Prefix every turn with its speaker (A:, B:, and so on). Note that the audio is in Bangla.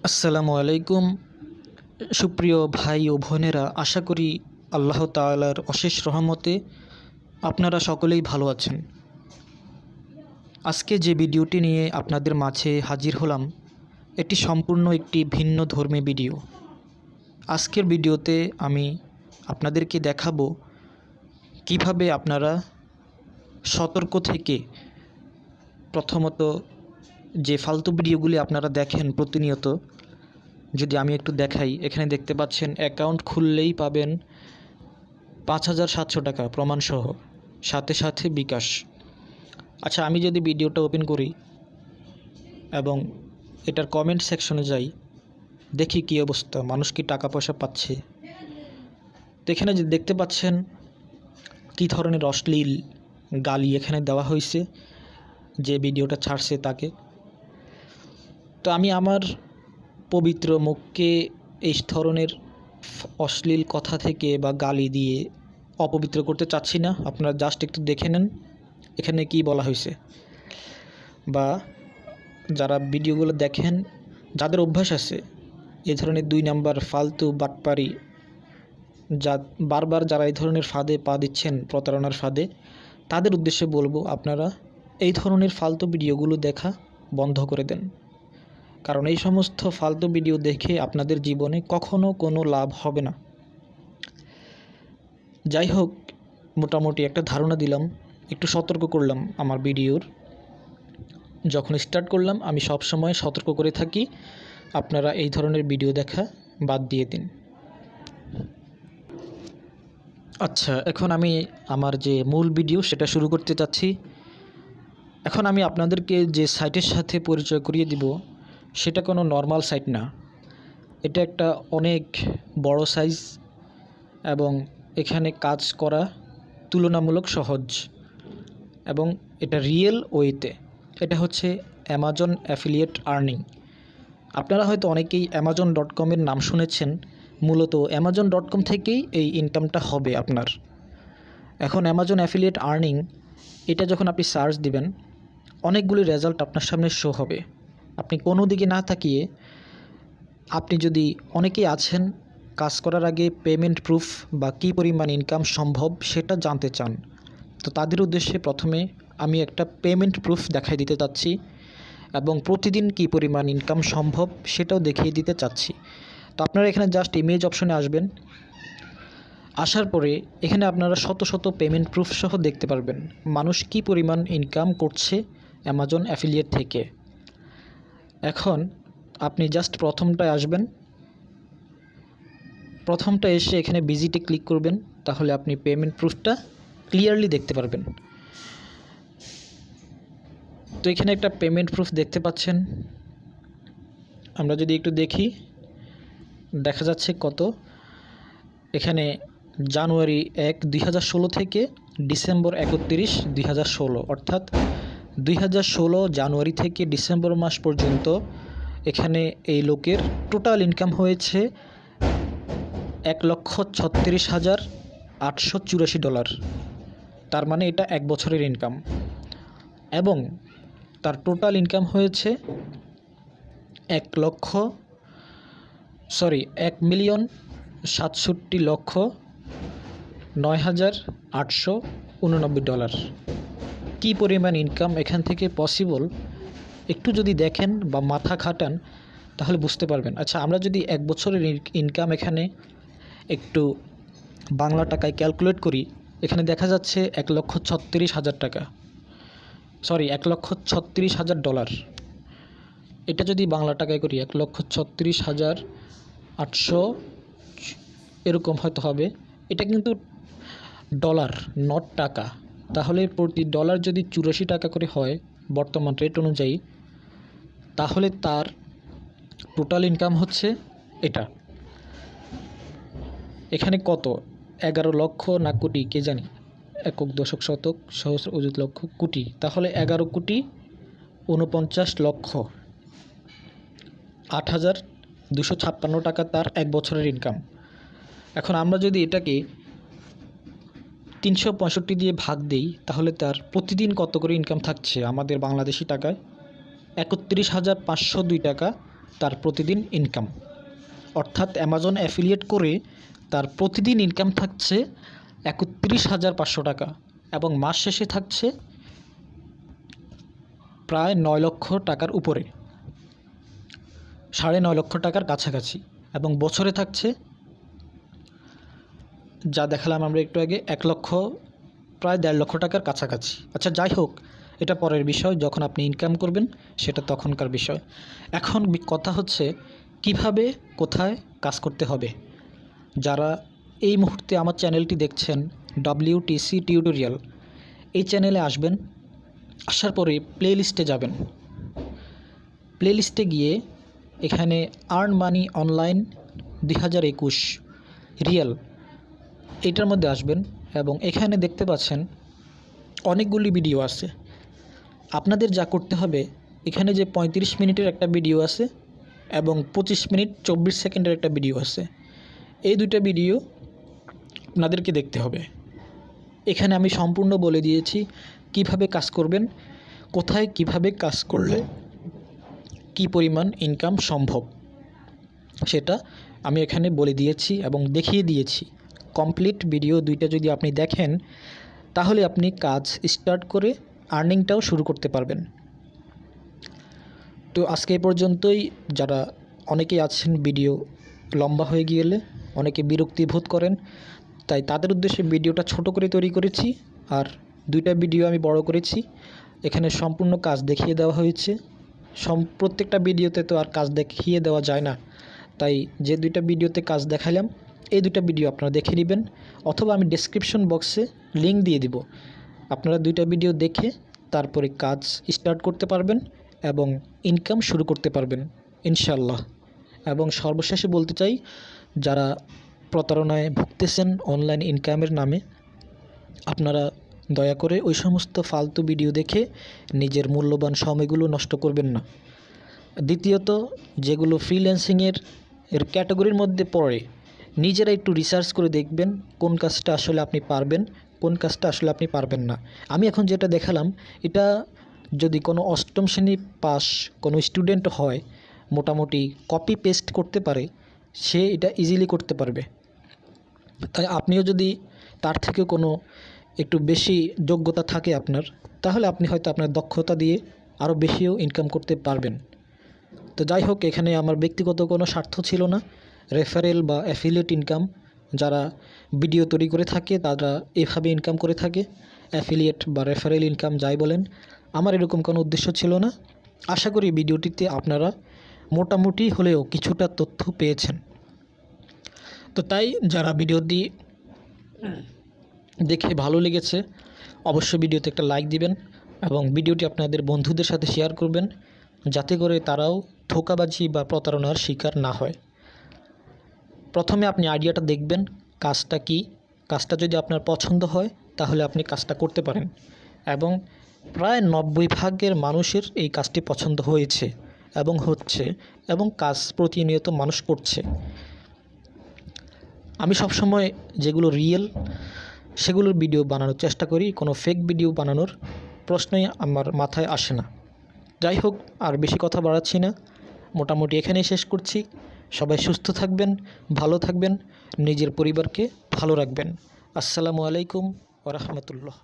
A: আসসালামু আলাইকুম। সুপ্রিয় ভাই ও বোনেরা, আশা করি আল্লাহ তাআলার অশেষ রহমতে আপনারা সকলেই ভালো আছেন। আজকে যে ভিডিওটি নিয়ে আপনাদের মাঝে হাজির হলাম, এটি সম্পূর্ণ একটি ভিন্ন ধর্মী ভিডিও। আজকের ভিডিওতে আমি আপনাদেরকে দেখাবো কিভাবে আপনারা সতর্ক থেকে, প্রথমত যে ফালতু ভিডিওগুলি আপনারা দেখেন প্রতিনিয়ত, যদি আমি একটু দেখাই, এখানে দেখতে পাচ্ছেন অ্যাকাউন্ট খুললেই পাবেন ৫,৭০০ টাকা প্রমাণসহ, সাথে সাথে বিকাশ। আচ্ছা, আমি যদি ভিডিওটা ওপেন করি এবং এটার কমেন্ট সেকশনে যাই, দেখি কী অবস্থা, মানুষ কি টাকা পয়সা পাচ্ছে। তো এখানে যে দেখতে পাচ্ছেন কী ধরনের অশ্লীল গালি এখানে দেওয়া হয়েছে যে ভিডিওটা ছাড়ছে তাকে। তো আমি আমার পবিত্র মুখকে এই ধরনের অশ্লীল কথা থেকে বা গালি দিয়ে অপবিত্র করতে চাচ্ছি না। আপনারা জাস্ট একটু দেখে নেন এখানে কি বলা হয়েছে। বা যারা ভিডিওগুলো দেখেন, যাদের অভ্যাস আছে এই ধরনের 2 নাম্বার ফালতু বাটপারি, বারবার যারা এই ধরনের ফাঁদে পা দিচ্ছেন, প্রতারণার ফাঁদে, তাদের উদ্দেশ্যে বলবো আপনারা এই ধরনের ফালতু ভিডিওগুলো দেখা বন্ধ করে দেন। কারণ এই সমস্ত ফালতু ভিডিও দেখে আপনাদের জীবনে কখনো কোনো লাভ হবে না। যাই হোক, মোটামুটি একটা ধারণা দিলাম, একটু সতর্ক করলাম। আমার ভিডিওর যখন স্টার্ট করলাম আমি সব সময় সতর্ক করে থাকি, আপনারা এই ধরনের ভিডিও দেখা বাদ দিয়ে দিন। আচ্ছা, এখন আমি আমার যে মূল ভিডিও সেটা শুরু করতে চাচ্ছি। এখন আমি আপনাদেরকে যে সাইটের সাথে পরিচয় করিয়ে দিব, সেটা কোনো নর্মাল সাইট না। এটা একটা অনেক বড় সাইজ এবং এখানে কাজ করা তুলনামূলক সহজ, এবং এটা রিয়েল ওয়েতে। এটা হচ্ছে অ্যামাজন অ্যাফিলিয়েট আর্নিং। আপনারা হয়তো অনেকেই amazon.com-এর নাম শুনেছেন। মূলত amazon.com থেকেই এই ইনকামটা হবে আপনার। এখন অ্যামাজন অ্যাফিলিয়েট আর্নিং, এটা যখন আপনি সার্চ দিবেন, অনেকগুলি রেজাল্ট আপনার সামনে শো হবে। আপনি কোনো দিকে না তাকিয়ে, আপনি যদি অনেকেই আছেন কাজ করার আগে পেমেন্ট প্রুফ বা কী পরিমাণ ইনকাম সম্ভব সেটা জানতে চান, তো তাদের উদ্দেশ্যে প্রথমে আমি একটা পেমেন্ট প্রুফ দেখাই দিতে চাচ্ছি এবং প্রতিদিন কী পরিমাণ ইনকাম সম্ভব সেটাও দেখিয়ে দিতে চাচ্ছি। তো আপনারা এখানে জাস্ট ইমেজ অপশনে আসবেন। আসার পরে এখানে আপনারা শত শত পেমেন্ট প্রুফ সহ দেখতে পারবেন মানুষ কী পরিমাণ ইনকাম করছে অ্যামাজন অ্যাফিলিয়েট থেকে। এখন আপনি জাস্ট প্রথমটায় আসবেন, প্রথমটা এসে এখানে ভিজিটে ক্লিক করবেন, তাহলে আপনি পেমেন্ট প্রুফটা ক্লিয়ারলি দেখতে পারবেন। তো এখানে একটা পেমেন্ট প্রুফ দেখতে পাচ্ছেন। আমরা যদি একটু দেখি, দেখা যাচ্ছে কত। এখানে জানুয়ারি 1, 2016 থেকে ডিসেম্বর 31, 2016, অর্থাৎ 2016 জানুয়ারি থেকে ডিসেম্বর মাস পর্যন্ত এখানে এই লোকের টোটাল ইনকাম হয়েছে $1,36,884। তার মানে এটা 1 বছরের ইনকাম। এবং তার টোটাল ইনকাম হয়েছে 1,67,9,889 কী পরিমাণ ইনকাম এখান থেকে পসিবল একটু যদি দেখেন বা মাথা খাটান তাহলে বুঝতে পারবেন। আচ্ছা, আমরা যদি 1 বছরের ইনকাম এখানে একটু বাংলা টাকায় ক্যালকুলেট করি, এখানে দেখা যাচ্ছে $1,36,000 $1,36,000। এটা যদি বাংলা টাকায় করি 1,36,800 এরকম হয়তো হবে। এটা কিন্তু ডলার, নট টাকা। তাহলে প্রতি ডলার যদি 84 টাকা করে হয় বর্তমান রেট অনুযায়ী, তাহলে তার টোটাল ইনকাম হচ্ছে এটা। এখানে কত, 11 লক্ষ না কোটি কে জানি, একক দশক শতক সহস্র অযুত লক্ষ কোটি, তাহলে 11,কোটি,49,08,256 টাকা তার 1 বছরের ইনকাম। এখন আমরা যদি এটাকে 365 দিয়ে ভাগ দেই, তাহলে তার প্রতিদিন কত করে ইনকাম থাকছে আমাদের বাংলাদেশি টাকায়? 31,502 টাকা তার প্রতিদিন ইনকাম, অর্থাৎ অ্যামাজন অ্যাফিলিয়েট করে তার প্রতিদিন ইনকাম থাকছে ৩১,৫০০ টাকা এবং মাস শেষে থাকছে প্রায় ৯ লক্ষ টাকার উপরে, ৯.৫ লক্ষ টাকার কাছাকাছি, এবং বছরে থাকছে যা দেখালাম আমরা একটু আগে ১ লক্ষ, প্রায় ১.৫ লক্ষ টাকার কাছাকাছি। আচ্ছা, যাই হোক, এটা পরের বিষয়, যখন আপনি ইনকাম করবেন সেটা তখনকার বিষয়। এখন কথা হচ্ছে কিভাবে, কোথায় কাজ করতে হবে। যারা এই মুহূর্তে আমার চ্যানেলটি দেখছেন, WTC টিউটোরিয়াল, এই চ্যানেলে আসবেন, আসার পরে প্লে লিস্টে যাবেন। প্লে লিস্টে গিয়ে এখানে আর্ন মানি অনলাইন 2021 রিয়েল, এটার মধ্যে আসবেন এবং এখানে দেখতে পাচ্ছেন অনেকগুলি ভিডিও আছে। আপনাদের যা করতে হবে, এখানে যে 35 মিনিটের একটা ভিডিও আছে এবং 25 মিনিট 24 সেকেন্ডের একটা ভিডিও আছে, এই দুইটা ভিডিও আপনাদেরকে দেখতে হবে। এখানে আমি সম্পূর্ণ বলে দিয়েছি কিভাবে কাজ করবেন, কোথায় কিভাবে কাজ করলে কি পরিমাণ ইনকাম সম্ভব, সেটা আমি এখানে বলে দিয়েছি এবং দেখিয়ে দিয়েছি। কমপ্লিট ভিডিও দুইটা যদি আপনি দেখেন, তাহলে আপনি কাজ স্টার্ট করে আর্নিংটাও শুরু করতে পারবেন। তো আজকে এই পর্যন্তই। যারা অনেকেই আছেন ভিডিও লম্বা হয়ে গেলে অনেকে বিরক্তি বোধ করেন, তাই তাদের উদ্দেশ্যে ভিডিওটা ছোট করে তৈরি করেছি, আর দুইটা ভিডিও আমি বড় করেছি। এখানে সম্পূর্ণ কাজ দেখিয়ে দেওয়া হয়েছে। প্রত্যেকটা ভিডিওতে তো আর কাজ দেখিয়ে দেওয়া যায় না, তাই যে দুইটা ভিডিওতে কাজ দেখালাম এই দুইটা ভিডিও আপনারা দেখে নেবেন, অথবা আমি ডেসক্রিপশন বক্সে লিঙ্ক দিয়ে দিব। আপনারা দুইটা ভিডিও দেখে তারপরে কাজ স্টার্ট করতে পারবেন এবং ইনকাম শুরু করতে পারবেন ইনশাল্লাহ। এবং সর্বশেষে বলতে চাই, যারা প্রতারণায় ভুগতেছেন অনলাইন ইনকামের নামে, আপনারা দয়া করে ওই সমস্ত ফালতু ভিডিও দেখে নিজের মূল্যবান সময়গুলো নষ্ট করবেন না। দ্বিতীয়ত, যেগুলো ফ্রিল্যান্সিংয়ের ক্যাটাগরির মধ্যে পড়ে, নিজেরা একটু রিসার্চ করে দেখবেন কোন কাজটা আসলে আপনি পারবেন, কোন কাজটা আসলে আপনি পারবেন না। আমি এখন যেটা দেখালাম, এটা যদি কোনো অষ্টম শ্রেণী পাস কোনো স্টুডেন্ট হয়, মোটামুটি কপি পেস্ট করতে পারে, সে এটা ইজিলি করতে পারবে। তাই আপনিও যদি তার থেকে কোনো একটু বেশি যোগ্যতা থাকে আপনার, তাহলে আপনি হয়তো আপনার দক্ষতা দিয়ে আরও বেশিও ইনকাম করতে পারবেন। তো যাই হোক, এখানে আমার ব্যক্তিগত কোনো স্বার্থ ছিল না। রেফারেল বা অ্যাফিলিয়েট ইনকাম যারা ভিডিও তৈরি করে থাকে তারা এভাবে ইনকাম করে থাকে। অ্যাফিলিয়েট বা রেফারেল ইনকাম যাই বলেন, আমার এরকম কোনো উদ্দেশ্য ছিল না। আশা করি ভিডিওটিতে আপনারা মোটামুটি হলেও কিছুটা তথ্য পেয়েছেন। তো তাই যারা ভিডিওটি দেখে ভালো লেগেছে, অবশ্যই ভিডিওতে একটা লাইক দিবেন এবং ভিডিওটি আপনাদের বন্ধুদের সাথে শেয়ার করবেন, যাতে করে তারাও ধোঁকাবাজি বা প্রতারণার শিকার না হয়। প্রথমে আপনি আইডিয়াটা দেখবেন কাজটা কি, কাজটা যদি আপনার পছন্দ হয় তাহলে আপনি কাজটা করতে পারেন, এবং প্রায় 90% মানুষের এই কাজটি পছন্দ হয়েছে এবং হচ্ছে, এবং কাজ প্রতিনিয়ত মানুষ করছে। আমি সবসময় যেগুলো রিয়েল সেগুলোর ভিডিও বানানোর চেষ্টা করি, কোনো ফেক ভিডিও বানানোর প্রশ্নই আমার মাথায় আসে না। যাই হোক, আর বেশি কথা বাড়াচ্ছি না, মোটামুটি এখানেই শেষ করছি। সবাই সুস্থ থাকবেন, ভালো থাকবেন, নিজের পরিবারকে ভালো রাখবেন। আসসালামু আলাইকুম ওয়া রাহমাতুল্লাহ।